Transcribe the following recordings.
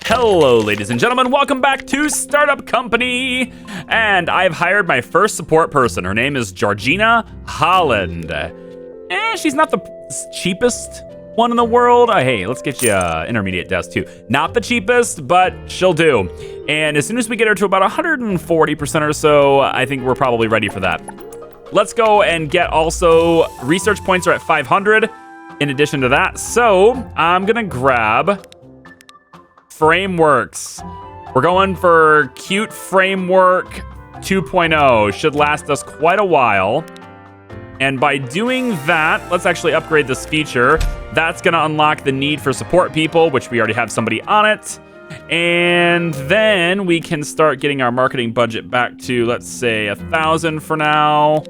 Hello, ladies and gentlemen. Welcome back to Startup Company. And I've hired my first support person. Her name is Georgina Holland. She's not the cheapest one in the world. Hey, let's get you intermediate desk too. Not the cheapest, but she'll do. And as soon as we get her to about 140% or so, I think we're probably ready for that. Let's go and get also research points are at 500 in addition to that. So I'm gonna grab frameworks. We're going for Cute Framework 2.0. Should last us quite a while. And by doing that, let's actually upgrade this feature. That's gonna unlock the need for support people, which we already have somebody on it. And then we can start getting our marketing budget back to, let's say, 1,000 for now.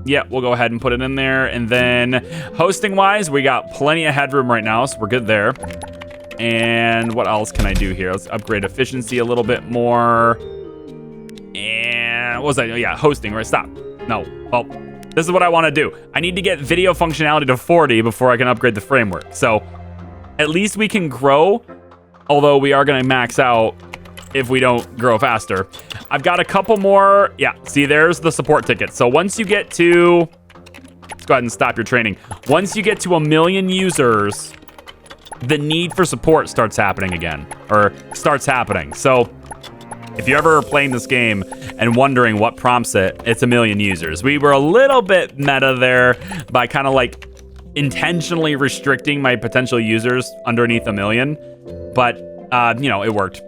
Yeah, we'll go ahead and put it in there. And then hosting wise, we got plenty of headroom right now, so we're good there. And what else can I do here? Let's upgrade efficiency a little bit more. And what was that? Oh, yeah, hosting, right? Stop. No. Well, this is what I want to do. I need to get video functionality to 40 before I can upgrade the framework. So at least we can grow, although we are going to max out if we don't grow faster. I've got a couple more. Yeah, see, there's the support ticket. So once you get to, let's go ahead and stop your training. Once you get to 1 million users, the need for support starts happening again, or starts happening. So if you're ever playing this game and wondering what prompts it, it's 1 million users. We were a little bit meta there by kind of like intentionally restricting my potential users underneath 1 million, but it worked.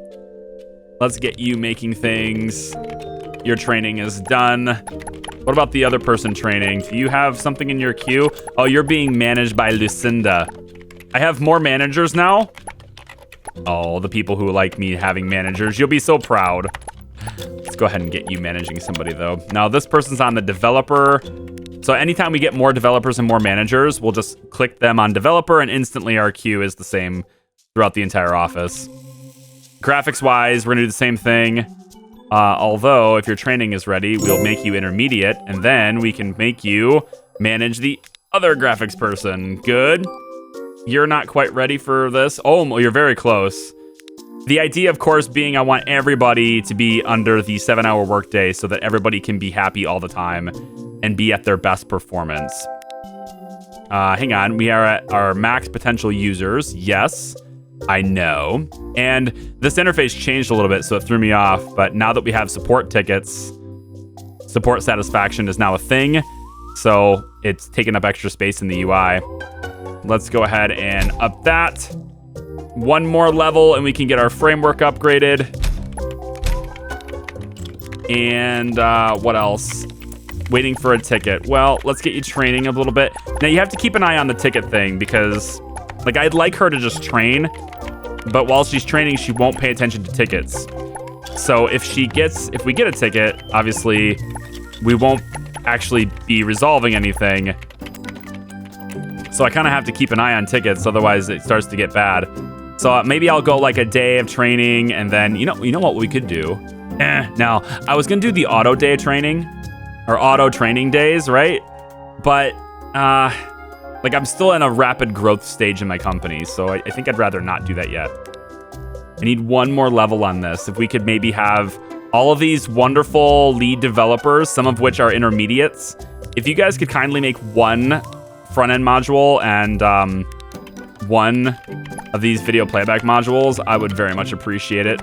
Let's get you making things. Your training is done. What about the other person training? Do you have something in your queue? Oh, you're being managed by Lucinda. I have more managers now. Oh, the people who like me having managers. You'll be so proud. Let's go ahead and get you managing somebody, though. Now, this person's on the developer. So anytime we get more developers and more managers, we'll just click them on developer, and instantly our queue is the same throughout the entire office. Graphics-wise, we're going to do the same thing. Although, if your training is ready, we'll make you intermediate, and then we can make you manage the other graphics person. Good. You're not quite ready for this. Oh, you're very close. The idea, of course, being I want everybody to be under the 7-hour workday so that everybody can be happy all the time and be at their best performance. Hang on. We are at our max potential users. Yes, I know. And this interface changed a little bit, so it threw me off. But now that we have support tickets, support satisfaction is now a thing. So it's taking up extra space in the UI. Let's go ahead and up that. One more level and we can get our framework upgraded. And what else? Waiting for a ticket. Well, let's get you training a little bit. Now you have to keep an eye on the ticket thing because like I'd like her to just train, but while she's training, she won't pay attention to tickets. So if we get a ticket, obviously we won't actually be resolving anything. So I kind of have to keep an eye on tickets, otherwise it starts to get bad. So maybe I'll go like a day of training, and then you know what we could do. Now I was gonna do the auto day of training, or auto training days, right? But like I'm still in a rapid growth stage in my company, so I think I'd rather not do that yet. I need one more level on this. If we could maybe have all of these wonderful lead developers, some of which are intermediates. If you guys could kindly make one front-end module and one of these video playback modules, I would very much appreciate it.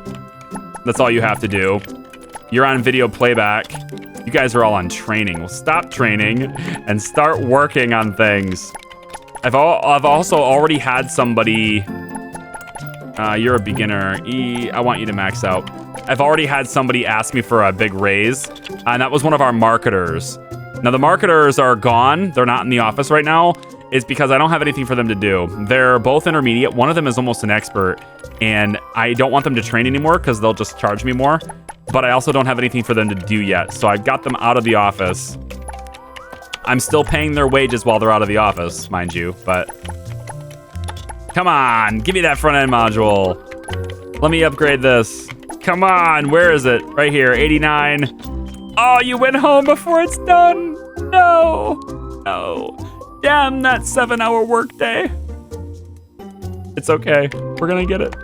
That's all you have to do. You're on video playback. You guys are all on training. Well, stop training and start working on things. I've also already had somebody. You're a beginner. I want you to max out. I've already had somebody ask me for a big raise, and that was one of our marketers. Now, the marketers are gone. They're not in the office right now. It's because I don't have anything for them to do. They're both intermediate. One of them is almost an expert, and I don't want them to train anymore because they'll just charge me more. But I also don't have anything for them to do yet, so I got them out of the office. I'm still paying their wages while they're out of the office, mind you, but come on, give me that front-end module. Let me upgrade this. Come on, where is it? Right here, 89. Oh, you went home before it's done. No. Damn that 7-hour workday. It's okay. We're gonna get it.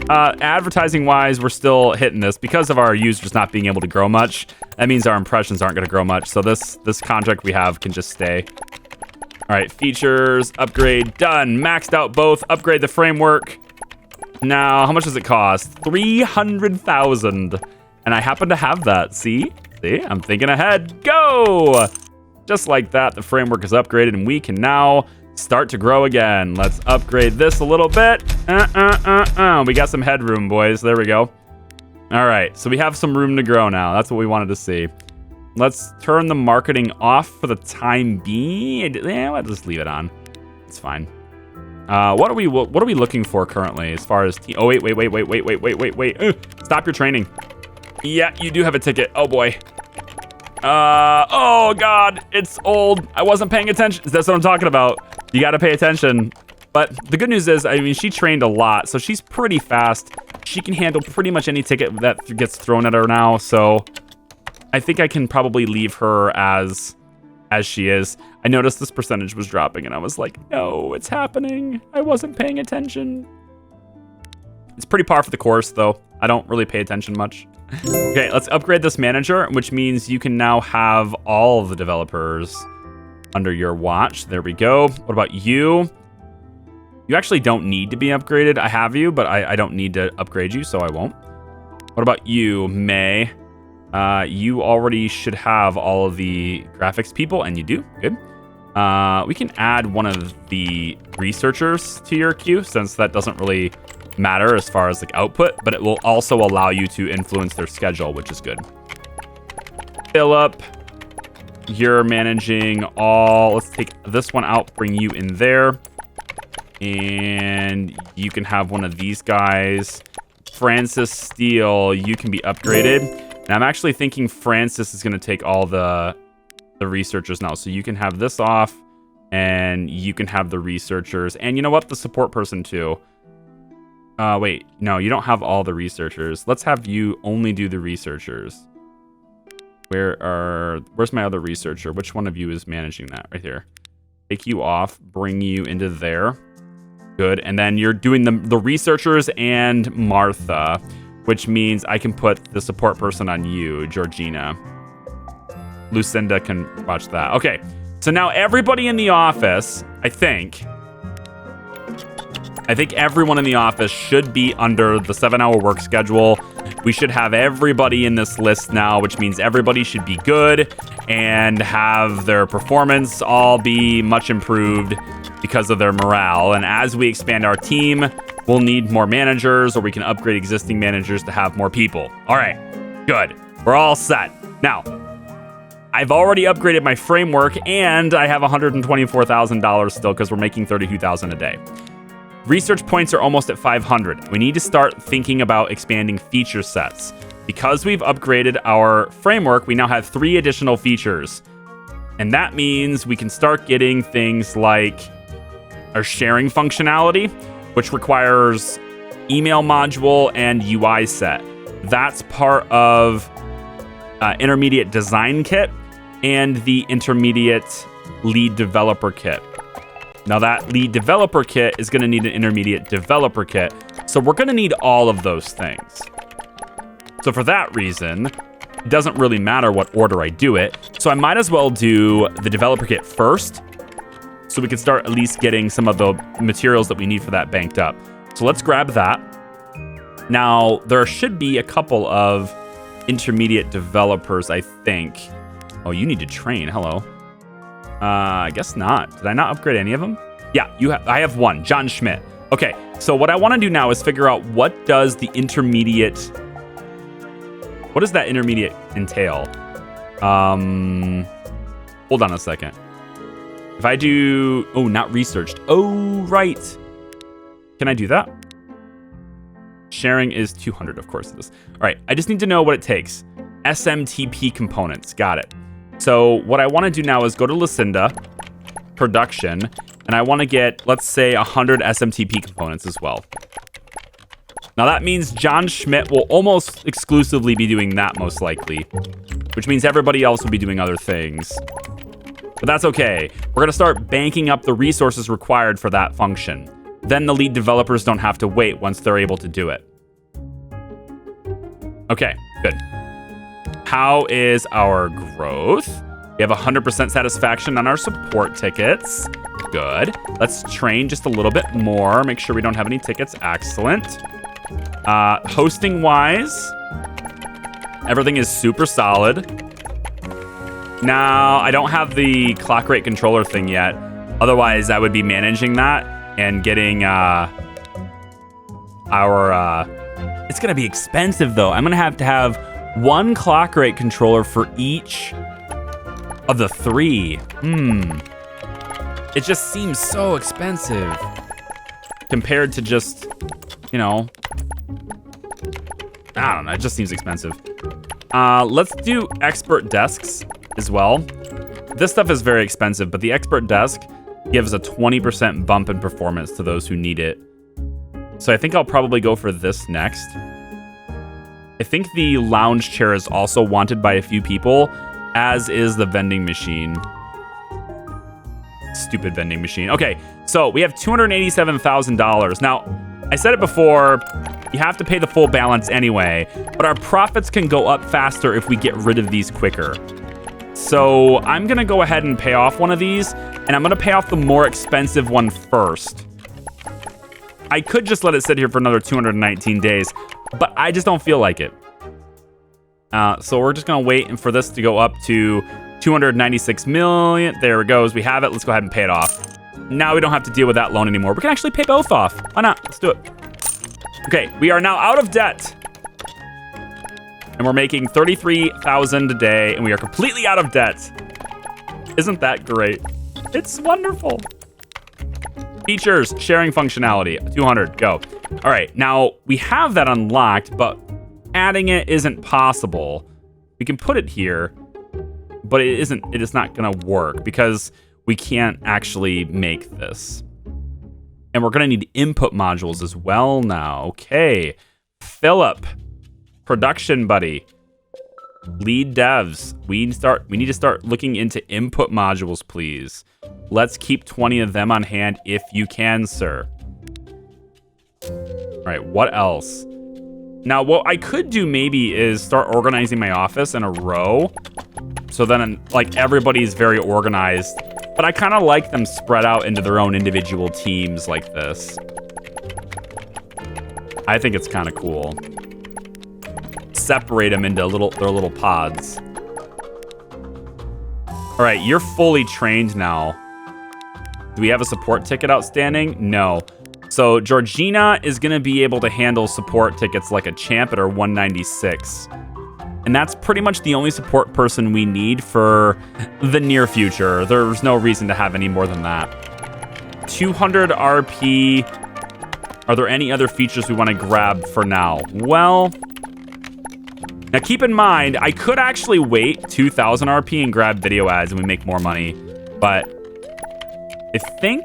advertising wise, we're still hitting this because of our users not being able to grow much. That means our impressions aren't going to grow much. So this contract we have can just stay. All right, features, upgrade, done. Maxed out both, upgrade the framework. Now, how much does it cost? 300,000. And I happen to have that. See, I'm thinking ahead. Go! Just like that, the framework is upgraded and we can now start to grow again. Let's upgrade this a little bit. We got some headroom, boys. There we go. All right, so we have some room to grow now. That's what we wanted to see. Let's turn the marketing off for the time being. Yeah, let's just leave it on. It's fine. What are we looking for currently as far as oh wait. Stop your training. Yeah, you do have a ticket. Oh boy. Oh god, it's old. I wasn't paying attention. That's what I'm talking about. You got to pay attention. But the good news is, I mean, she trained a lot, so she's pretty fast. She can handle pretty much any ticket that gets thrown at her now. So I think I can probably leave her as she is. I noticed this percentage was dropping and I was like, no, it's happening. I wasn't paying attention. It's pretty par for the course though. I don't really pay attention much. Okay, let's upgrade this manager, which means you can now have all of the developers under your watch. There we go. What about you? You actually don't need to be upgraded. I have you, but I don't need to upgrade you, so I won't. What about you, May? You already should have all of the graphics people, and you do. Good. We can add one of the researchers to your queue, since that doesn't really matter as far as like output, but it will also allow you to influence their schedule, which is good. Philip, you're managing all. Let's take this one out, bring you in there, and you can have one of these guys. Francis Steele, you can be upgraded. And I'm actually thinking Francis is going to take all the researchers now. So you can have this off, and you can have the researchers. And you know what? The support person too. Wait, no, you don't have all the researchers. Let's have you only do the researchers. Where's my other researcher? Which one of you is managing that? Right here. Take you off, bring you into there. Good, and then you're doing the researchers and Martha, which means I can put the support person on you, Georgina. Lucinda can watch that. Okay, so now everybody in the office, I think everyone in the office should be under the 7-hour work schedule. We should have everybody in this list now, which means everybody should be good and have their performance all be much improved because of their morale. And as we expand our team, we'll need more managers, or we can upgrade existing managers to have more people. All right, good. We're all set. Now, I've already upgraded my framework, and I have $124,000 still because we're making $32,000 a day. Research points are almost at 500. We need to start thinking about expanding feature sets. Because we've upgraded our framework, we now have 3 additional features. And that means we can start getting things like our sharing functionality, which requires email module and UI set. That's part of intermediate design kit and the intermediate lead developer kit. Now that lead developer kit is going to need an intermediate developer kit. So we're going to need all of those things. So for that reason, it doesn't really matter what order I do it. So I might as well do the developer kit first, so we can start at least getting some of the materials that we need for that banked up. So let's grab that. Now, there should be a couple of intermediate developers, I think. Oh, you need to train. Hello. I guess not. Did I not upgrade any of them? Yeah, I have one, John Schmidt. Okay, so what I want to do now is figure out what does that intermediate entail? Hold on a second. If I do, not researched. Oh, right. Can I do that? Sharing is 200, of course it is. All right, I just need to know what it takes. SMTP components, got it. So what I want to do now is go to Lucinda, production, and I want to get, let's say, 100 SMTP components as well. Now that means John Schmidt will almost exclusively be doing that, most likely, which means everybody else will be doing other things. But that's okay. We're going to start banking up the resources required for that function. Then the lead developers don't have to wait once they're able to do it. Okay, good. How is our growth? We have 100% satisfaction on our support tickets. Good. Let's train just a little bit more. Make sure we don't have any tickets. Excellent. Hosting-wise, everything is super solid. Now, I don't have the clock rate controller thing yet. Otherwise, I would be managing that and getting it's going to be expensive, though. I'm going to have one clock rate controller for each of the 3. It just seems so expensive compared to just, you know, I don't know. It just seems expensive. Let's do expert desks as well. This stuff is very expensive, but the expert desk gives a 20% bump in performance to those who need it. So I think I'll probably go for this next. I think the lounge chair is also wanted by a few people, as is the vending machine. Stupid vending machine. Okay, so we have $287,000. Now, I said it before, you have to pay the full balance anyway, but our profits can go up faster if we get rid of these quicker. So I'm gonna go ahead and pay off one of these, and I'm gonna pay off the more expensive one first. I could just let it sit here for another 219 days, but I just don't feel like it. So we're just gonna wait for this to go up to 296 million. There it goes. We have it. Let's go ahead and pay it off. Now we don't have to deal with that loan anymore. We can actually pay both off. Why not? Let's do it. Okay, we are now out of debt. And we're making $33,000 a day, and we are completely out of debt. Isn't that great? It's wonderful. Features, sharing functionality, 200, go. All right, now we have that unlocked, but adding it isn't possible. We can put it here, but it is not gonna work because we can't actually make this. And we're gonna need input modules as well now. Okay, Philip, production buddy, lead devs. We need to start looking into input modules, please. Let's keep 20 of them on hand if you can, sir. All right, what else? Now, what I could do maybe is start organizing my office in a row. So then, like, everybody's very organized. But I kind of like them spread out into their own individual teams like this. I think it's kind of cool. Separate them into their little pods. All right, you're fully trained now. Do we have a support ticket outstanding? No. So Georgina is going to be able to handle support tickets like a champ at her 196. And that's pretty much the only support person we need for the near future. There's no reason to have any more than that. 200 RP. Are there any other features we want to grab for now? Well, now keep in mind, I could actually wait 2,000 RP and grab video ads and we make more money. But I think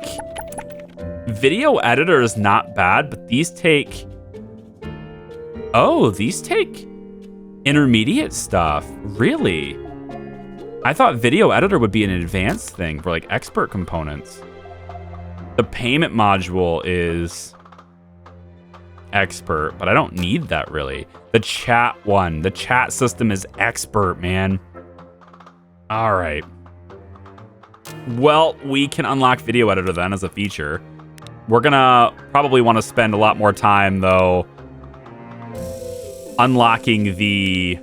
video editor is not bad, but these take... Oh, these take intermediate stuff. Really? I thought video editor would be an advanced thing for like expert components. The payment module is expert, but I don't need that really. The chat one, the chat system is expert, man. All right. Well, we can unlock video editor then as a feature. We're gonna probably want to spend a lot more time though unlocking the...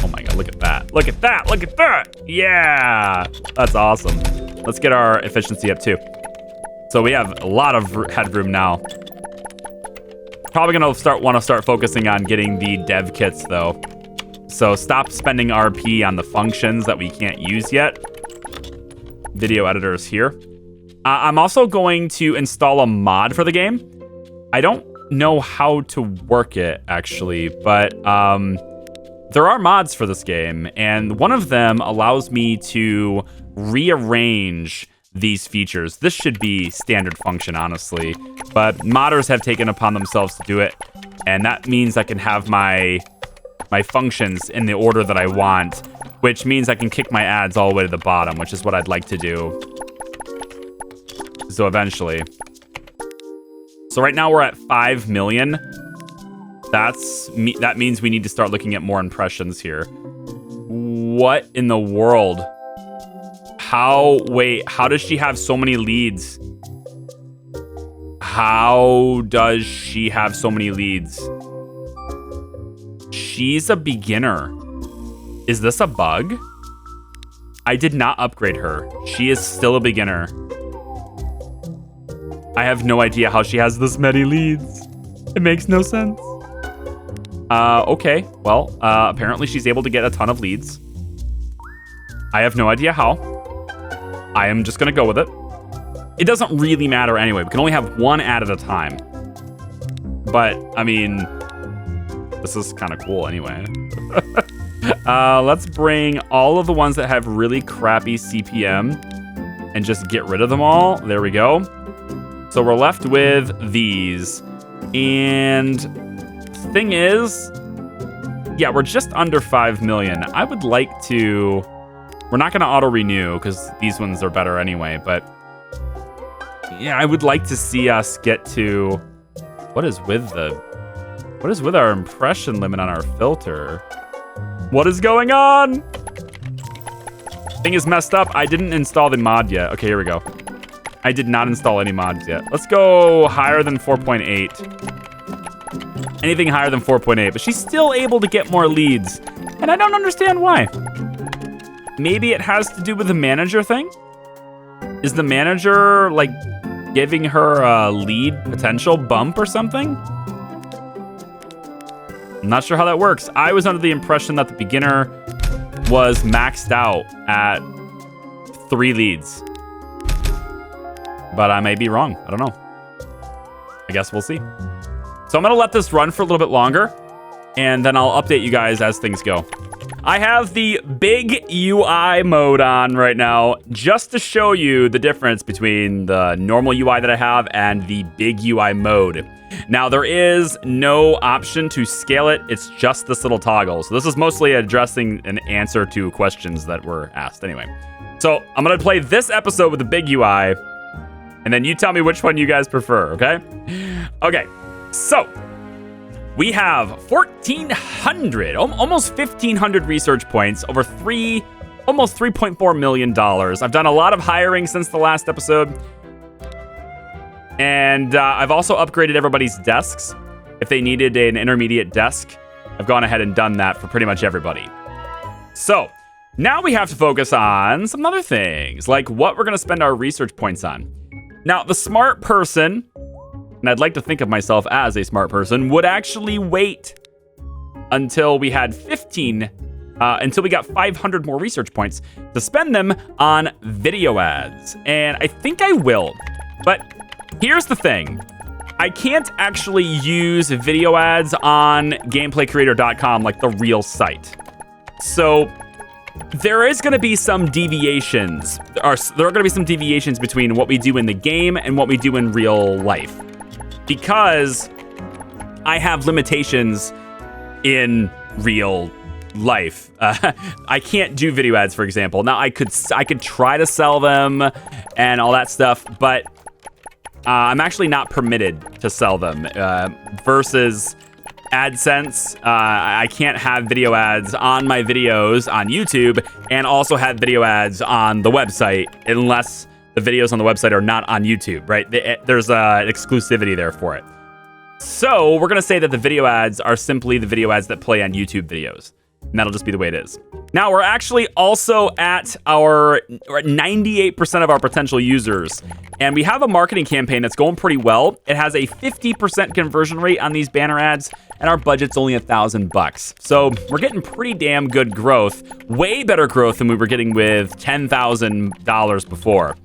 Oh my god, look at that. Look at that, look at that. Yeah, that's awesome. Let's get our efficiency up too. So we have a lot of headroom now. Probably gonna want to start focusing on getting the dev kits though. So stop spending RP on the functions that we can't use yet. Video editor is here. I'm also going to install a mod for the game. I don't know how to work it actually, but there are mods for this game, and one of them allows me to rearrange these features. This should be standard function, honestly, but modders have taken upon themselves to do it, and that means I can have my functions in the order that I want, which means I can kick my ads all the way to the bottom, which is what I'd like to do. So eventually. So right now we're at 5 million. That means we need to start looking at more impressions here. What in the world? How does she have so many leads? How does she have so many leads? She's a beginner. Is this a bug? I did not upgrade her. She is still a beginner. I have no idea how she has this many leads. It makes no sense. Okay. Well, apparently she's able to get a ton of leads. I have no idea how. I am just gonna go with it. It doesn't really matter anyway. We can only have one ad at a time. But, I mean, this is kind of cool anyway. Let's bring all of the ones that have really crappy CPM and just get rid of them all. There we go. So we're left with these. And thing is, yeah, we're just under 5 million. I would like to... We're not going to auto-renew because these ones are better anyway, but yeah, I would like to see us get to... What is with our impression limit on our filter? What is going on? Thing is messed up. I didn't install the mod yet. Okay, here we go. I did not install any mods yet. Let's go higher than 4.8. Anything higher than 4.8, but she's still able to get more leads. And I don't understand why. Maybe it has to do with the manager thing? Is the manager, like, giving her a lead potential bump or something? I'm not sure how that works. I was under the impression that the beginner was maxed out at 3 leads. But I may be wrong. I don't know. I guess we'll see. So I'm going to let this run for a little bit longer, and then I'll update you guys as things go. I have the big UI mode on right now just to show you the difference between the normal UI that I have and the big UI mode. Now, there is no option to scale it. It's just this little toggle. So this is mostly addressing an answer to questions that were asked anyway. So I'm going to play this episode with the big UI, and then you tell me which one you guys prefer, okay? Okay, so we have 1,400, almost 1,500 research points, over almost $3.4 million. I've done a lot of hiring since the last episode. And I've also upgraded everybody's desks. If they needed an intermediate desk, I've gone ahead and done that for pretty much everybody. So now we have to focus on some other things, like what we're going to spend our research points on. Now, the smart person, and I'd like to think of myself as a smart person, would actually wait until we had until we got 500 more research points to spend them on video ads. And I think I will. But here's the thing. I can't actually use video ads on gameplaycreator.com like the real site. So there is going to be some deviations. There are going to be some deviations between what we do in the game and what we do in real life, because I have limitations in real life. I can't do video ads, for example. Now I could try to sell them and all that stuff, but I'm actually not permitted to sell them. Versus AdSense, I can't have video ads on my videos on YouTube and also have video ads on the website unless the videos on the website are not on YouTube, right? There's an exclusivity there for it. So we're going to say that the video ads are simply the video ads that play on YouTube videos. And that'll just be the way it is. Now, we're actually also at 98% of our potential users. And we have a marketing campaign that's going pretty well. It has a 50% conversion rate on these banner ads, and our budget's only $1,000. So we're getting pretty damn good growth. Way better growth than we were getting with $10,000 before.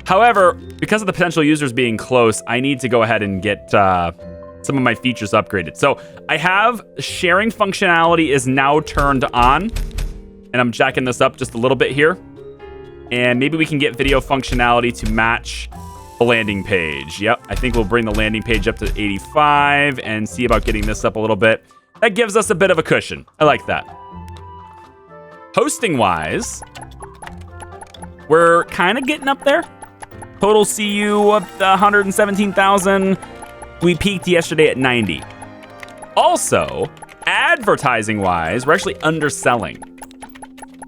However, because of the potential users being close, I need to go ahead and get some of my features upgraded. So I have sharing functionality is now turned on, and I'm jacking this up just a little bit here. And maybe we can get video functionality to match the landing page. Yep, I think we'll bring the landing page up to 85 and see about getting this up a little bit. That gives us a bit of a cushion. I like that. Hosting-wise, we're kind of getting up there. Total CU up to 117,000. We peaked yesterday at 90. Also, advertising-wise, we're actually underselling.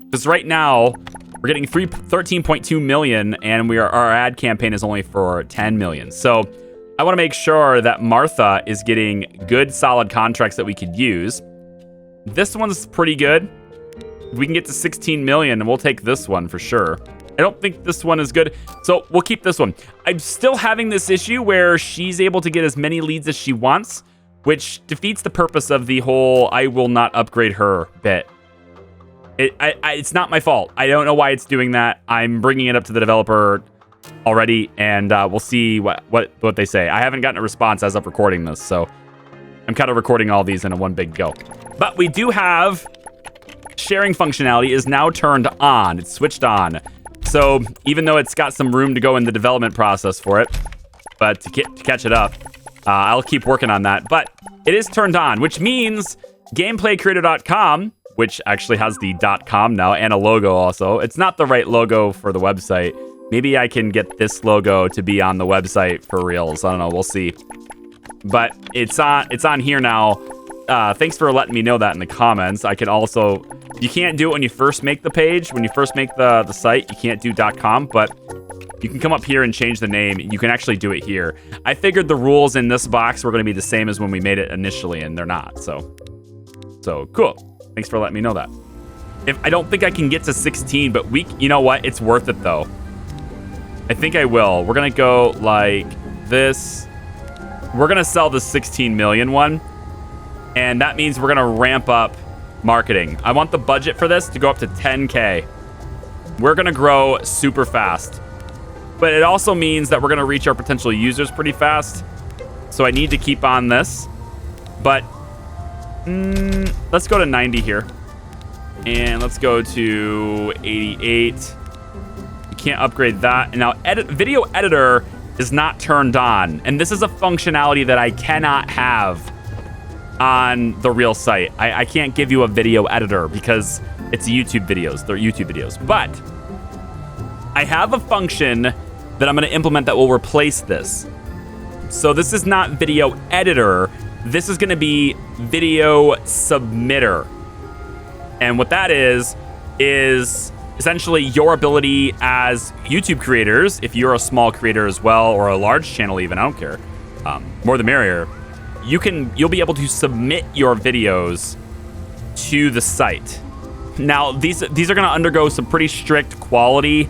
Because right now, we're getting 13.2 million, and our ad campaign is only for 10 million. So I want to make sure that Martha is getting good, solid contracts that we could use. This one's pretty good. We can get to 16 million, and we'll take this one for sure. I don't think this one is good, so we'll keep this one. I'm still having this issue where she's able to get as many leads as she wants, which defeats the purpose of the whole I will not upgrade her bit. It's not my fault. I don't know why it's doing that. I'm bringing it up to the developer already, and we'll see what they say. I haven't gotten a response as of recording this, so I'm kind of recording all these in a one big go. But we do have sharing functionality is now turned on. It's switched on. So even though it's got some room to go in the development process for it, but to catch it up, I'll keep working on that. But it is turned on, which means GameplayCreator.com, which actually has the .com now and a logo also. It's not the right logo for the website. Maybe I can get this logo to be on the website for reals. I don't know. We'll see. But it's on here now. Thanks for letting me know that in the comments. I can also... You can't do it when you first make the page. When you first make the site, you can't do .com, but you can come up here and change the name. You can actually do it here. I figured the rules in this box were going to be the same as when we made it initially, and they're not. So cool. Thanks for letting me know that. I don't think I can get to 16, but you know what? It's worth it, though. I think I will. We're going to go like this. We're going to sell the 16 million one, and that means we're going to ramp up marketing. I want the budget for this to go up to 10K. We're going to grow super fast. But it also means that we're going to reach our potential users pretty fast. So I need to keep on this. But let's go to 90 here. And let's go to 88. We can't upgrade that. And now video editor is not turned on. And this is a functionality that I cannot have on the real site. I can't give you a video editor because it's YouTube videos. They're YouTube videos. But I have a function that I'm going to implement that will replace this. So this is not video editor. This is going to be video submitter. And what that is essentially your ability as YouTube creators, if you're a small creator as well, or a large channel even, I don't care, more the merrier, you'll be able to submit your videos to the site. Now, these are going to undergo some pretty strict quality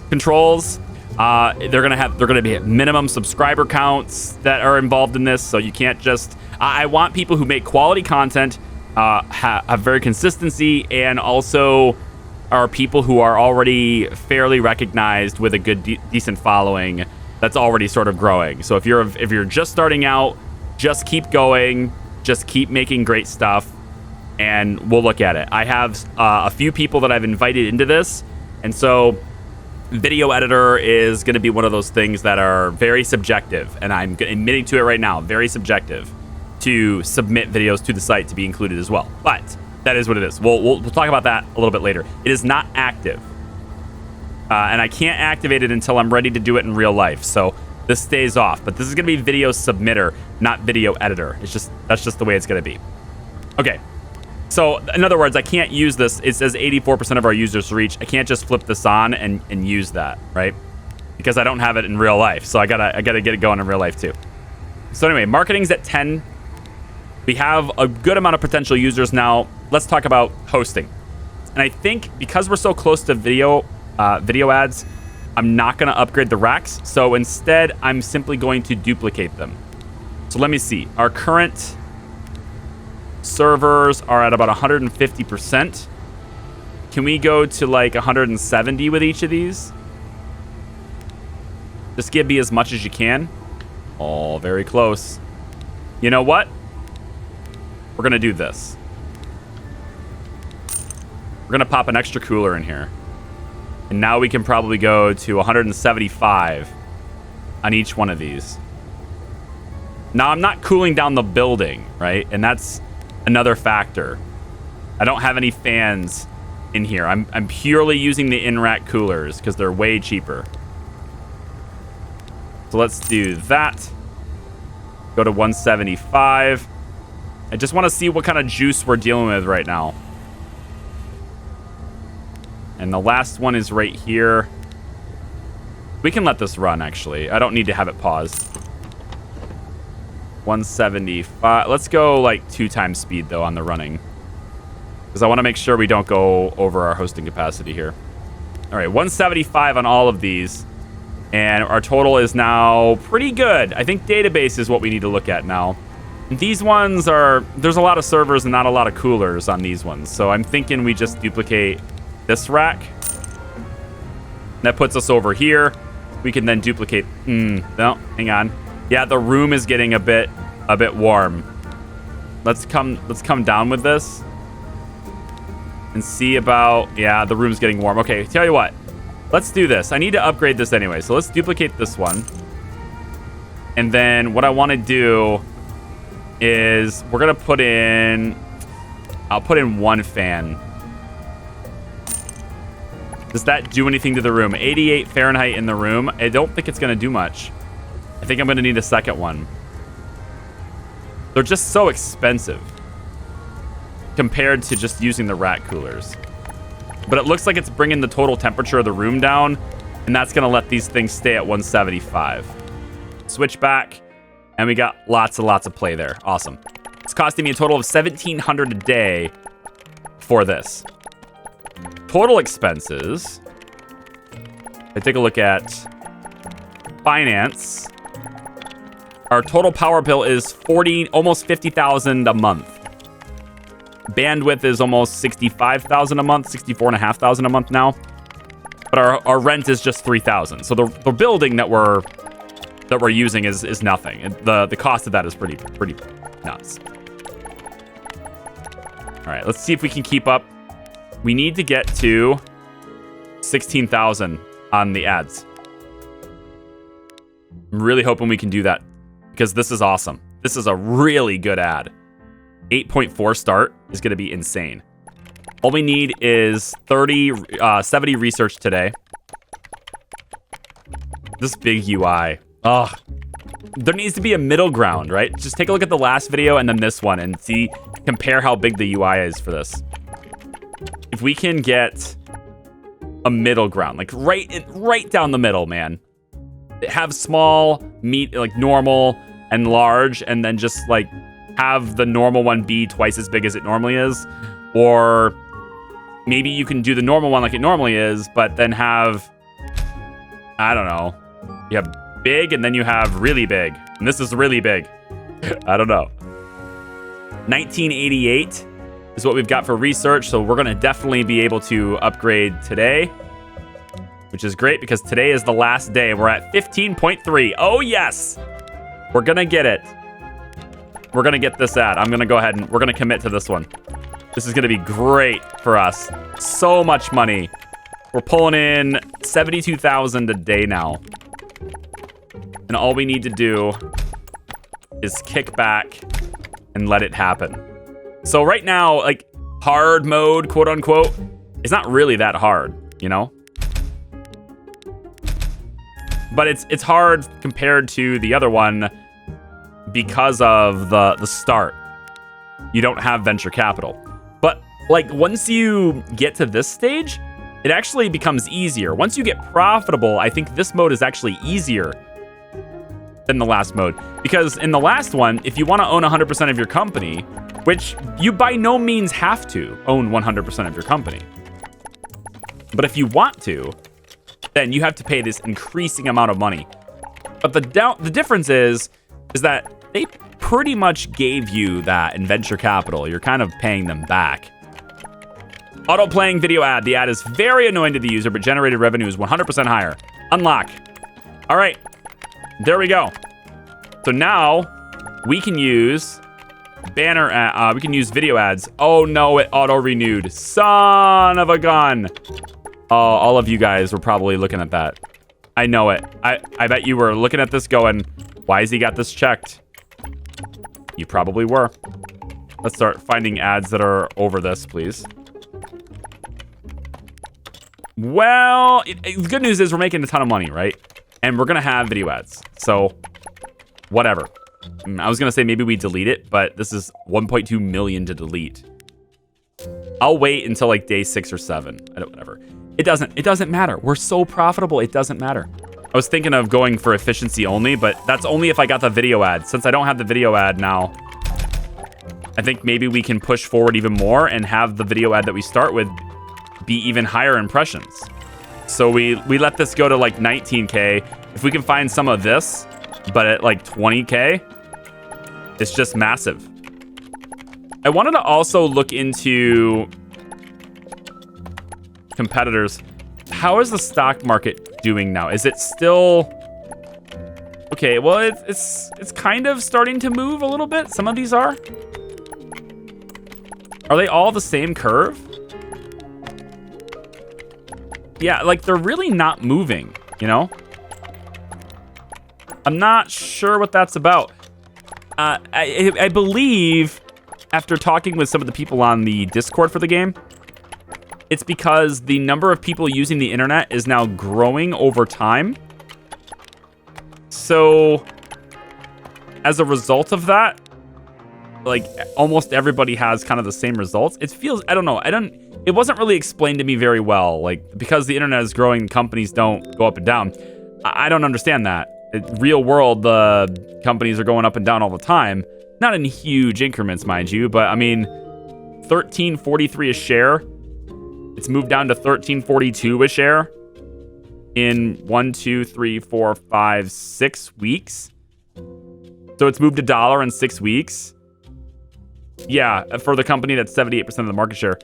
controls. They're going to be minimum subscriber counts that are involved in this, so you can't just... I want people who make quality content, have very consistency, and also are people who are already fairly recognized with a good, decent following that's already sort of growing. So if you're just starting out, just keep going, just keep making great stuff, and we'll look at it. I have a few people that I've invited into this, and so video editor is going to be one of those things that are very subjective, and I'm admitting to it right now, very subjective, to submit videos to the site to be included as well. But that is what it is. We'll talk about that a little bit later. It is not active, and I can't activate it until I'm ready to do it in real life. So this stays off, but this is going to be video submitter, not video editor. That's just the way it's going to be. Okay. So in other words, I can't use this. It says 84% of our users reach. I can't just flip this on and use that, right? Because I don't have it in real life. So I gotta get it going in real life too. So anyway, marketing's at 10. We have a good amount of potential users now. Let's talk about hosting. And I think because we're so close to video ads, I'm not going to upgrade the racks. So instead, I'm simply going to duplicate them. So let me see. Our current servers are at about 150%. Can we go to like 170 with each of these? Just give me as much as you can. Oh, very close. You know what? We're going to do this. We're going to pop an extra cooler in here. And now we can probably go to 175 on each one of these. Now, I'm not cooling down the building, right? And that's another factor. I don't have any fans in here. I'm purely using the in-rack coolers because they're way cheaper. So let's do that. Go to 175. I just want to see what kind of juice we're dealing with right now. And the last one is right here. We can let this run, actually. I don't need to have it paused. 175. Let's go like 2 times speed, though, on the running. Because I want to make sure we don't go over our hosting capacity here. All right, 175 on all of these. And our total is now pretty good. I think database is what we need to look at now. These ones are... There's a lot of servers and not a lot of coolers on these ones. So I'm thinking we just duplicate this rack. That puts us over here. We can then duplicate... no, hang on. Yeah, the room is getting a bit warm. Let's come down with this. And see about... Yeah, the room's getting warm. Okay, tell you what. Let's do this. I need to upgrade this anyway. So let's duplicate this one. And then what I want to do is we're going to put in... I'll put in 1 fan. Does that do anything to the room? 88 Fahrenheit in the room. I don't think it's going to do much. I think I'm going to need a second one. They're just so expensive compared to just using the rack coolers. But it looks like it's bringing the total temperature of the room down, and that's going to let these things stay at 175. Switch back, and we got lots and lots of play there. Awesome. It's costing me a total of $1,700 a day for this. Total expenses. I take a look at finance. Our total power bill is almost $50,000 a month. Bandwidth is almost $65,000 a month, $64,500 a month now. But our rent is just $3,000. So the building that we're using is nothing. And the cost of that is pretty nuts. All right, let's see if we can keep up. We need to get to 16,000 on the ads. I'm really hoping we can do that because this is awesome. This is a really good ad. 8.4 start is going to be insane. All we need is 70 research today. This big UI. Oh, there needs to be a middle ground, right? Just take a look at the last video and then this one and compare how big the UI is for this. If we can get a middle ground, like right down the middle, man. Have small, like normal and large, and then just like have the normal one be twice as big as it normally is. Or maybe you can do the normal one like it normally is, but then have, I don't know, you have big and then you have really big. And this is really big. I don't know. 1988 is what we've got for research. So we're going to definitely be able to upgrade today, which is great because today is the last day. We're at 15.3. Oh, yes. We're going to get it. We're going to get this ad. I'm going to go ahead and we're going to commit to this one. This is going to be great for us. So much money. We're pulling in 72,000 a day now. And all we need to do is kick back and let it happen. So right now, like hard mode, quote unquote, it's not really that hard, you know? But it's hard compared to the other one because of the start. You don't have venture capital. But like once you get to this stage, it actually becomes easier. Once you get profitable, I think this mode is actually easier than the last mode. Because in the last one, if you want to own 100% of your company, which you by no means have to own 100% of your company. But if you want to, then you have to pay this increasing amount of money. But the difference is that they pretty much gave you that in venture capital. You're kind of paying them back. Auto playing video ad. The ad is very annoying to the user, but generated revenue is 100% higher. Unlock. All right. There we go. So now we can use banner we can use video ads. Oh no, it auto renewed. Son of a gun. Oh, all of you guys were probably looking at that. I know it. I bet you were looking at this going, why has he got this checked? You probably were. Let's start finding ads that are over this, please. Well, the good news is we're making a ton of money, right? And we're going to have video ads. So, whatever. I was going to say maybe we delete it, but this is 1.2 million to delete. I'll wait until like day 6 or 7. Whatever. It doesn't matter. We're so profitable. It doesn't matter. I was thinking of going for efficiency only, but that's only if I got the video ad. Since I don't have the video ad now, I think maybe we can push forward even more and have the video ad that we start with be even higher impressions. So we let this go to like 19K. If we can find some of this, but at like 20K, it's just massive. I wanted to also look into competitors. How is the stock market doing now? Is it still okay? Well, it's kind of starting to move a little bit. Some of these are. Are they all the same curve? Yeah, like they're really not moving, you know? I'm not sure what that's about. I believe after talking with some of the people on the Discord for the game, it's because the number of people using the internet is now growing over time. So as a result of that, like almost everybody has kind of the same results. It feels, I don't know. It wasn't really explained to me very well. Like because the internet is growing, companies don't go up and down. I don't understand that. Real world, the companies are going up and down all the time. Not in huge increments, mind you, but I mean, 13.43 a share. It's moved down to 13.42 a share in 1, 2, 3, 4, 5, 6 weeks. So it's moved $1 in 6 weeks. Yeah, for the company that's 78% of the market share.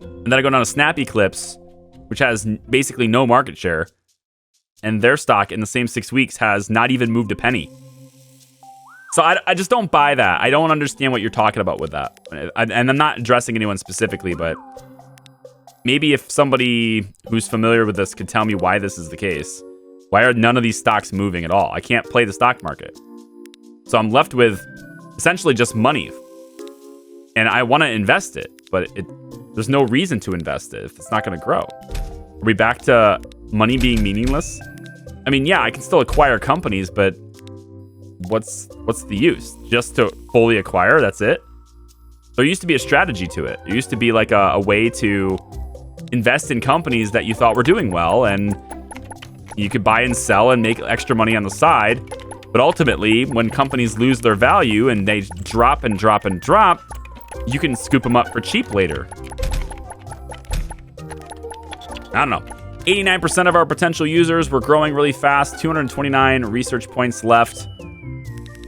And then I go down to Snappy Clips, which has basically no market share. And their stock in the same 6 weeks has not even moved a penny. So I just don't buy that. I don't understand what you're talking about with that. And I'm not addressing anyone specifically, but maybe if somebody who's familiar with this could tell me why this is the case. Why are none of these stocks moving at all? I can't play the stock market. So I'm left with essentially just money. And I want to invest it, but there's no reason to invest it if it's not going to grow. Are we back to money being meaningless? I mean, yeah, I can still acquire companies, but what's the use? Just to fully acquire, that's it? There used to be a strategy to it. There used to be like a way to invest in companies that you thought were doing well, and you could buy and sell and make extra money on the side. But ultimately, when companies lose their value and they drop and drop and drop, you can scoop them up for cheap later. I don't know. 89% of our potential users were growing really fast. 229 research points left.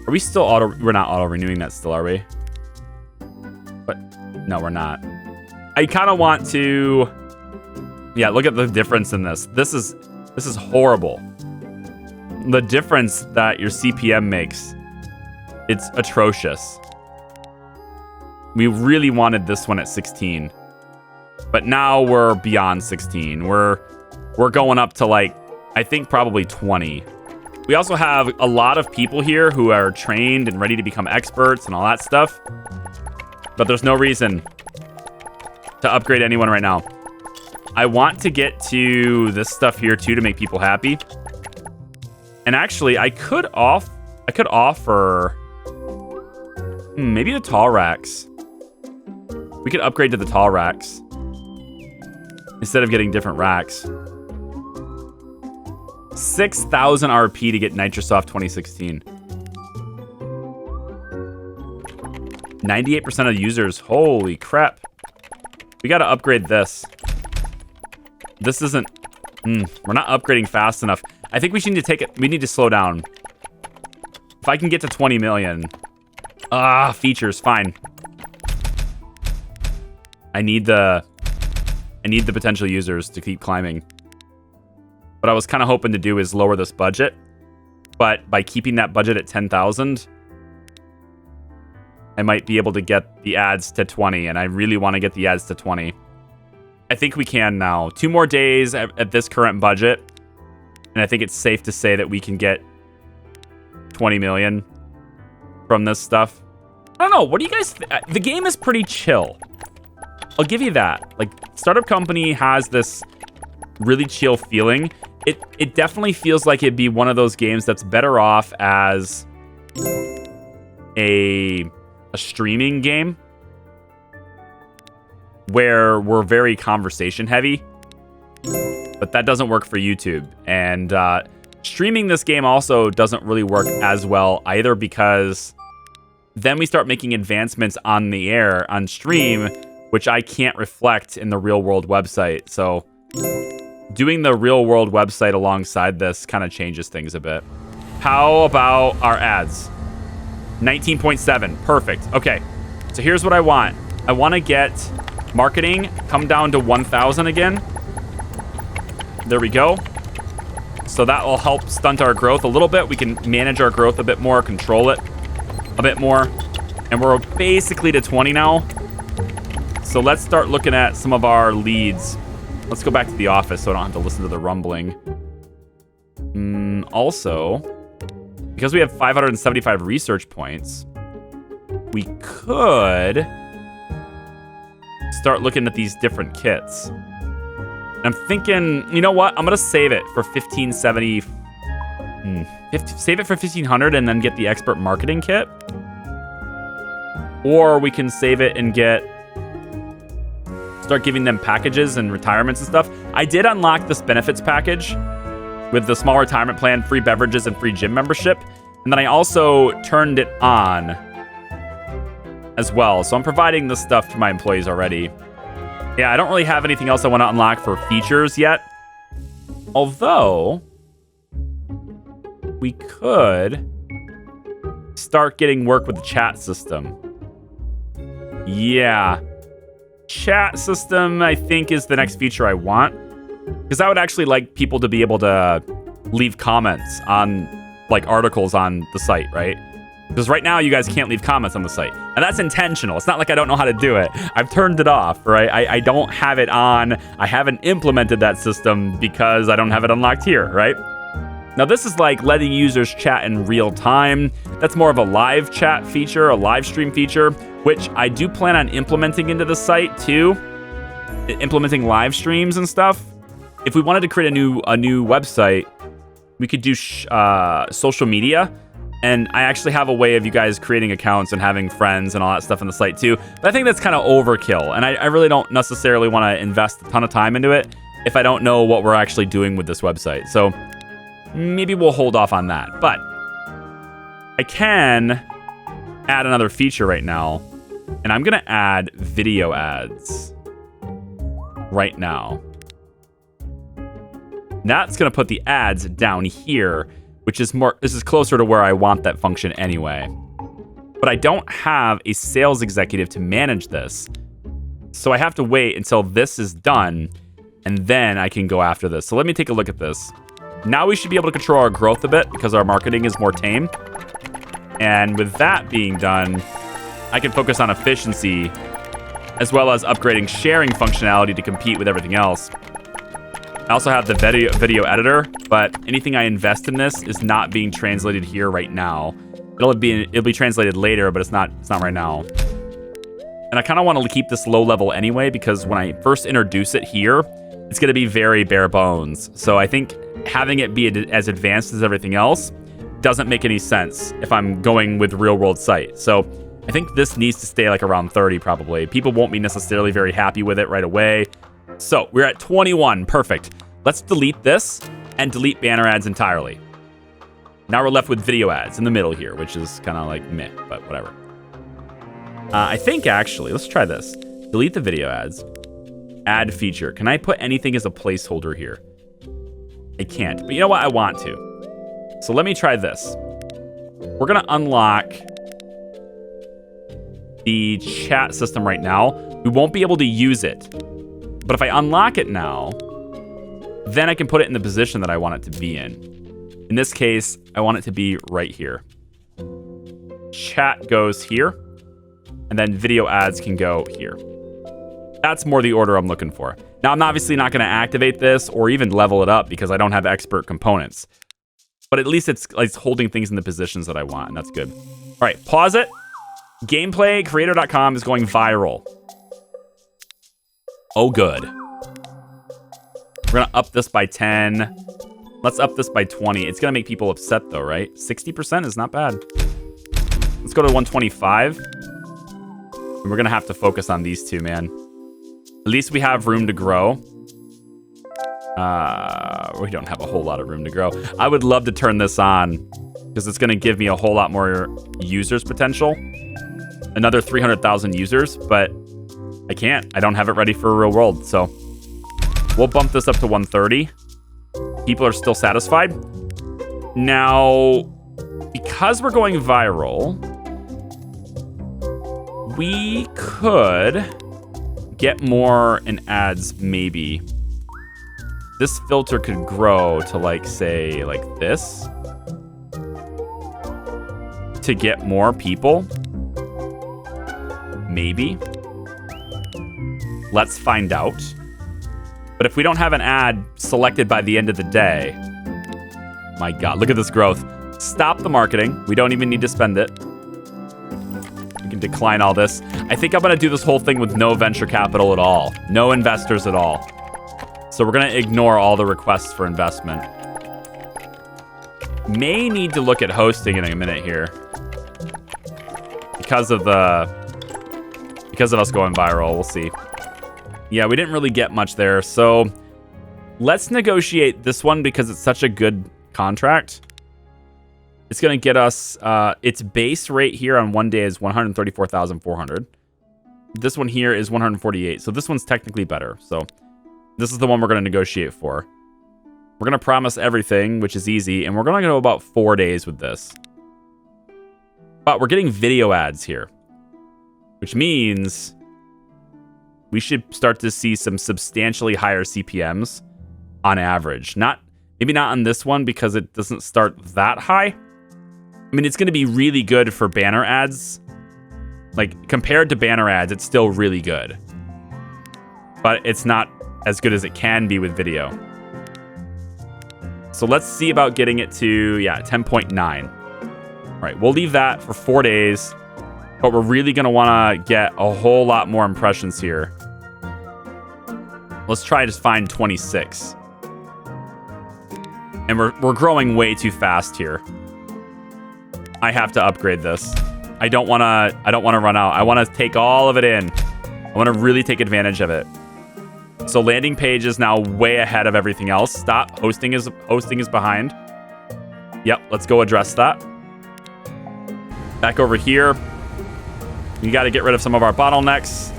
Are we still we're not auto-renewing that still, are we? But no, we're not. I kind of want to... Yeah, look at the difference in this. This is horrible. The difference that your CPM makes, it's atrocious. We really wanted this one at 16. But now we're beyond 16. We're going up to like, I think probably 20. We also have a lot of people here who are trained and ready to become experts and all that stuff. But there's no reason to upgrade anyone right now. I want to get to this stuff here too to make people happy. And actually, I could offer maybe the tall racks. We could upgrade to the tall racks instead of getting different racks. 6,000 RP to get Nitrosoft 2016. 98% of users. Holy crap. We got to upgrade this. This isn't... we're not upgrading fast enough. I think we need to take it... We need to slow down. If I can get to 20 million... features. Fine. I need the potential users to keep climbing. What I was kind of hoping to do is lower this budget. But by keeping that budget at 10,000... I might be able to get the ads to 20, and I really want to get the ads to 20. I think we can now. 2 more days at this current budget, and I think it's safe to say that we can get 20 million from this stuff. I don't know. What do you guys think? The game is pretty chill. I'll give you that. Like, Startup Company has this really chill feeling. It definitely feels like it'd be one of those games that's better off as a streaming game where we're very conversation heavy, but that doesn't work for YouTube. And streaming this game also doesn't really work as well either, because then we start making advancements on the air, on stream, which I can't reflect in the real world website. So doing the real world website alongside this kind of changes things a bit. How about our ads? 19.7, perfect. Okay, so here's what I want. I want to get marketing come down to 1,000 again. There we go. So that will help stunt our growth a little bit. We can manage our growth a bit more, control it a bit more. And we're basically to 20 now. So let's start looking at some of our leads. Let's go back to the office so I don't have to listen to the rumbling. Also, because we have 575 research points, we could start looking at these different kits. I'm thinking, you know what? I'm going to save it for 1570. Save it for 1500 and then get the expert marketing kit. Or we can save it and start giving them packages and retirements and stuff. I did unlock this benefits package with the small retirement plan, free beverages, and free gym membership. And then I also turned it on as well. So I'm providing this stuff to my employees already. Yeah, I don't really have anything else I want to unlock for features yet. Although, we could start getting work with the chat system. Yeah. Chat system, I think, is the next feature I want. Because I would actually like people to be able to leave comments on, like, articles on the site, right? Because right now, you guys can't leave comments on the site. And that's intentional. It's not like I don't know how to do it. I've turned it off, right? I don't have it on. I haven't implemented that system because I don't have it unlocked here, right? Now, this is like letting users chat in real time. That's more of a live chat feature, a live stream feature, which I do plan on implementing into the site too. Implementing live streams and stuff. If we wanted to create a new website, we could do social media. And I actually have a way of you guys creating accounts and having friends and all that stuff on the site too. But I think that's kind of overkill. And I really don't necessarily want to invest a ton of time into it if I don't know what we're actually doing with this website. So maybe we'll hold off on that. But I can add another feature right now. And I'm going to add video ads right now. That's going to put the ads down here, which is this is closer to where I want that function anyway. But I don't have a sales executive to manage this. So I have to wait until this is done, and then I can go after this. So let me take a look at this. Now we should be able to control our growth a bit because our marketing is more tame. And with that being done, I can focus on efficiency as well as upgrading sharing functionality to compete with everything else. I also have the video editor, but anything I invest in this is not being translated here right now. It'll be translated later, but it's not right now. And I kind of want to keep this low level anyway, because when I first introduce it here, it's going to be very bare bones. So I think having it be as advanced as everything else doesn't make any sense if I'm going with real world site. So I think this needs to stay like around 30 probably. People won't be necessarily very happy with it right away. So we're at 21, perfect. Let's delete this and delete banner ads entirely. Now we're left with video ads in the middle here, which is kind of like meh, but whatever. I think actually, let's try this. Delete the video ads. Add feature. Can I put anything as a placeholder here? I can't, but you know what? I want to. So let me try this. We're gonna unlock the chat system right now. We won't be able to use it. But if I unlock it now, then I can put it in the position that I want it to be in. In this case, I want it to be right here. Chat goes here, and then video ads can go here. That's more the order I'm looking for. Now, I'm obviously not going to activate this or even level it up because I don't have expert components. But at least it's holding things in the positions that I want, and that's good. All right, pause it. Gameplay creator.com is going viral. Oh, good. We're going to up this by 10. Let's up this by 20. It's going to make people upset, though, right? 60% is not bad. Let's go to 125. And we're going to have to focus on these two, man. At least we have room to grow. We don't have a whole lot of room to grow. I would love to turn this on because it's going to give me a whole lot more users potential. Another 300,000 users, but I can't. I don't have it ready for a real world. So we'll bump this up to 130. People are still satisfied. Now, because we're going viral, we could get more in ads, maybe. This filter could grow to, like, say, like this. To get more people. Maybe. Let's find out. But if we don't have an ad selected by the end of the day, my God, look at this growth. Stop the marketing. We don't even need to spend it. We can decline all this. I think I'm going to do this whole thing with no venture capital at all. No investors at all. So we're going to ignore all the requests for investment. May need to look at hosting in a minute here. Because of us going viral. We'll see. Yeah, we didn't really get much there. So let's negotiate this one because it's such a good contract. It's going to get us, its base rate here on one day is 134,400. This one here is 148. So this one's technically better. So this is the one we're going to negotiate for. We're going to promise everything, which is easy. And we're going to go about 4 days with this. But we're getting video ads here, which means we should start to see some substantially higher CPMs on average. Maybe not on this one because it doesn't start that high. I mean, it's going to be really good for banner ads. Like, compared to banner ads, it's still really good. But it's not as good as it can be with video. So let's see about getting it to, 10.9. All right, we'll leave that for 4 days. But we're really going to want to get a whole lot more impressions here. Let's try to find 26. And we're growing way too fast here. I have to upgrade this. I don't want to run out. I want to take all of it in. I want to really take advantage of it. So landing page is now way ahead of everything else. Stop. Hosting is behind. Yep, let's go address that. Back over here. We got to get rid of some of our bottlenecks.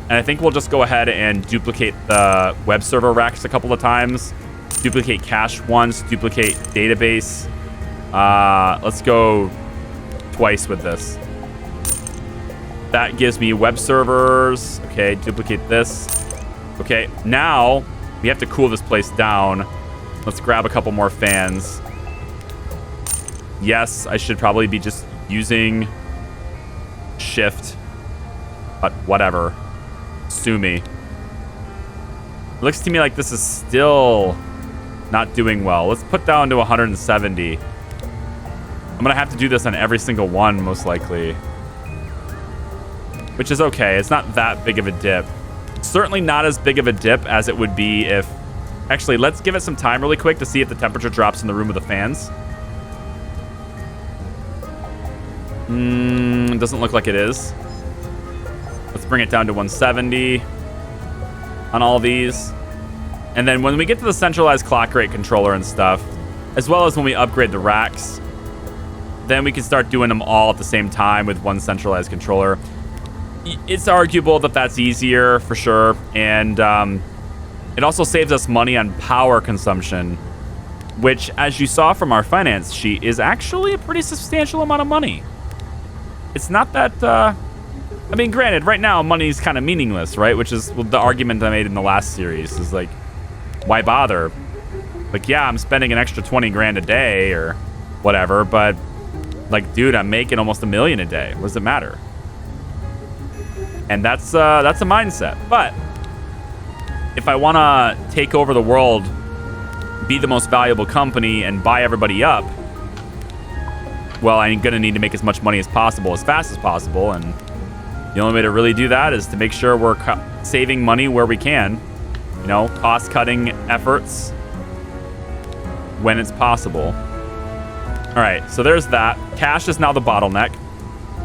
And I think we'll just go ahead and duplicate the web server racks a couple of times. Duplicate cache once. Duplicate database. Let's go twice with this. That gives me web servers. Okay, duplicate this. Okay, now we have to cool this place down. Let's grab a couple more fans. Yes, I should probably be just using shift, but whatever. Sue me. It looks to me like this is still not doing well. Let's put down to 170. I'm gonna have to do this on every single one, most likely. Which is okay. It's not that big of a dip. Certainly not as big of a dip as it would be if... Actually, let's give it some time really quick to see if the temperature drops in the room with the fans. Doesn't look like it is. Let's bring it down to 170 on all these. And then when we get to the centralized clock rate controller and stuff, as well as when we upgrade the racks, then we can start doing them all at the same time with one centralized controller. It's arguable that that's easier for sure. And it also saves us money on power consumption, which, as you saw from our finance sheet, is actually a pretty substantial amount of money. It's not that... I mean, granted, right now, money's kind of meaningless, right? Which is the argument I made in the last series. Is like, why bother? Like, yeah, I'm spending an extra 20 grand a day or whatever, but like, dude, I'm making almost $1 million a day. What does it matter? And that's a mindset. But if I want to take over the world, be the most valuable company, and buy everybody up, well, I'm going to need to make as much money as possible, as fast as possible. And the only way to really do that is to make sure we're saving money where we can. You know, cost-cutting efforts when it's possible. All right, so there's that. Cash is now the bottleneck.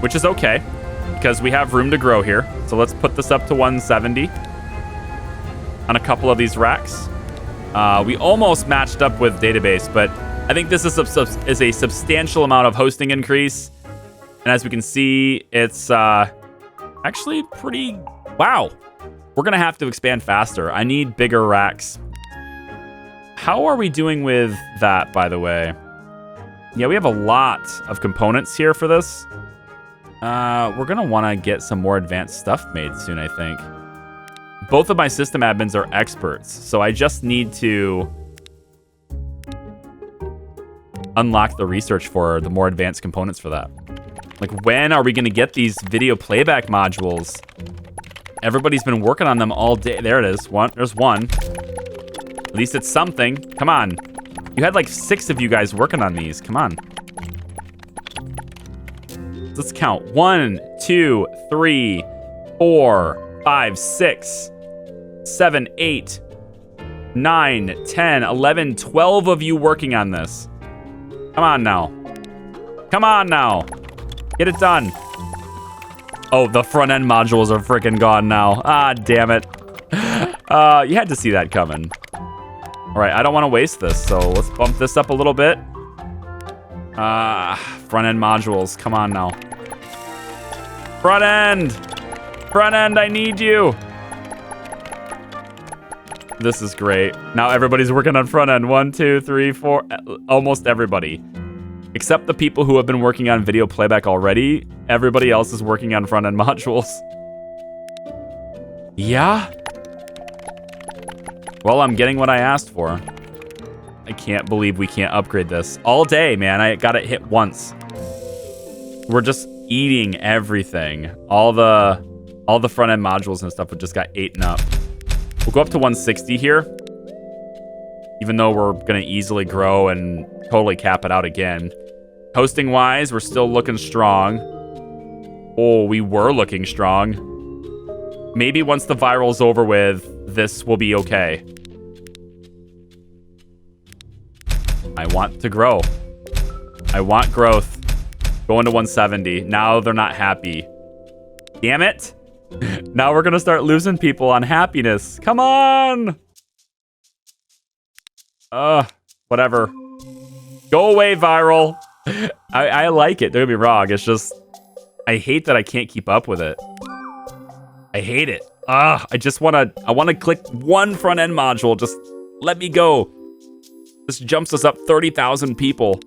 which is okay because we have room to grow here. So let's put this up to 170 on a couple of these racks. We almost matched up with database, but I think this is a substantial amount of hosting increase. And as we can see, it's actually pretty... Wow. We're going to have to expand faster. I need bigger racks. How are we doing with that, by the way? Yeah, we have a lot of components here for this. We're going to want to get some more advanced stuff made soon, I think. Both of my system admins are experts, so I just need to unlock the research for the more advanced components for that. Like, when are we going to get these video playback modules? Everybody's been working on them all day. There it is. There's one. At least it's something. Come on. You had like 6 of you guys working on these. Come on. Let's count. 1, 2, 3, 4, 5, 6, 7, 8, 9, 10, 11, 12 of you working on this. Come on now. Come on now. Get it done. Oh, the front end modules are freaking gone now. Ah, damn it. You had to see that coming. All right, I don't want to waste this, so let's bump this up a little bit. Front end modules, come on now. Front end! Front end, I need you! This is great. Now everybody's working on front end. 1, 2, 3, 4, almost everybody. Except the people who have been working on video playback already. Everybody else is working on front end modules. Yeah? Well, I'm getting what I asked for. I can't believe we can't upgrade this. All day, man. I got it hit once. We're just eating everything. All the front end modules and stuff just got eaten up. We'll go up to 160 here. Even though we're going to easily grow and totally cap it out again. Hosting wise, we're still looking strong. Oh, we were looking strong. Maybe once the viral's over with, this will be okay. I want to grow. I want growth. Going to 170. Now they're not happy. Damn it. Now we're going to start losing people on happiness. Come on. Whatever. Go away, viral. I like it. Don't get me wrong. It's just, I hate that I can't keep up with it. I hate it. I want to click one front end module. Just let me go. This jumps us up 30,000 people.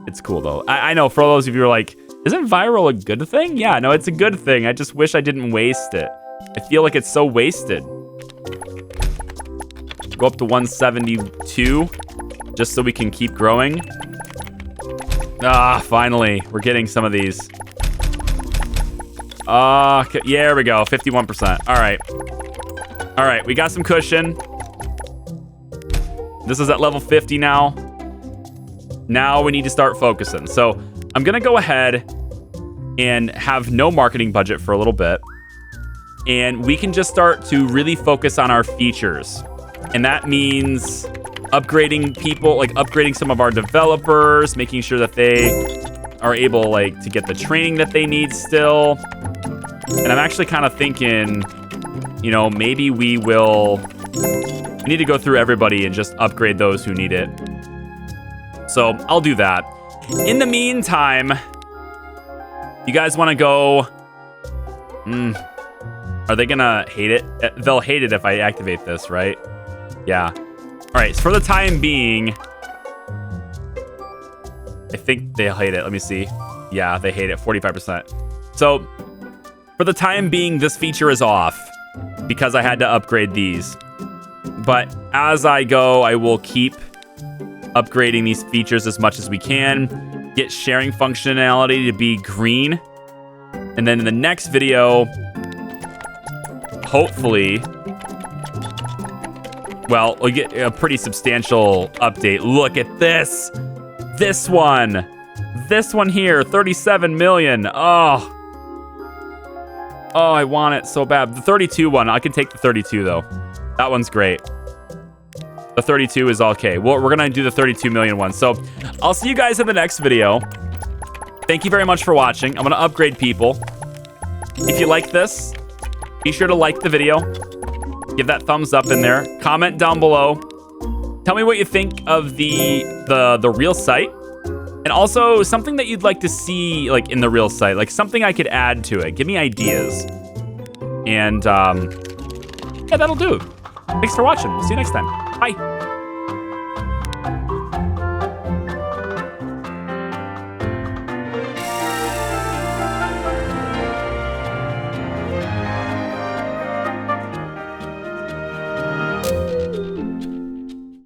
It's cool though. I know for those of you who are like, isn't viral a good thing? Yeah, no, it's a good thing. I just wish I didn't waste it. I feel like it's so wasted. Go up to 172 just so we can keep growing. Finally, we're getting some of these. Yeah, there we go, 51%. All right, we got some cushion. This is at level 50 now. Now we need to start focusing. So I'm gonna go ahead and have no marketing budget for a little bit. And we can just start to really focus on our features. And that means upgrading people, like upgrading some of our developers, making sure that they are able like to get the training that they need still. And I'm actually kind of thinking, you know, maybe we need to go through everybody and just upgrade those who need it. So I'll do that. In the meantime, you guys want to go? Are they gonna hate it? They'll hate it if I activate this, right? Yeah. All right, so for the time being, I think they'll hate it. Let me see. Yeah, they hate it, 45%. So for the time being, this feature is off because I had to upgrade these. But as I go, I will keep upgrading these features as much as we can. Get sharing functionality to be green. And then in the next video, hopefully, well, we'll get a pretty substantial update. Look at this. This one. This one here, 37 million. Oh, I want it so bad. The 32 one, I can take the 32 though. That one's great. The 32 is okay. Well, we're gonna do the 32 million one. So I'll see you guys in the next video. thank you very much for watching. I'm going to upgrade people. If you like this, be sure to like the video. Give that thumbs up in there. Comment down below. Tell me what you think of the real site. And also something that you'd like to see like in the real site, like something I could add to it. Give me ideas. And yeah, that'll do. Thanks for watching. See you next time. Bye.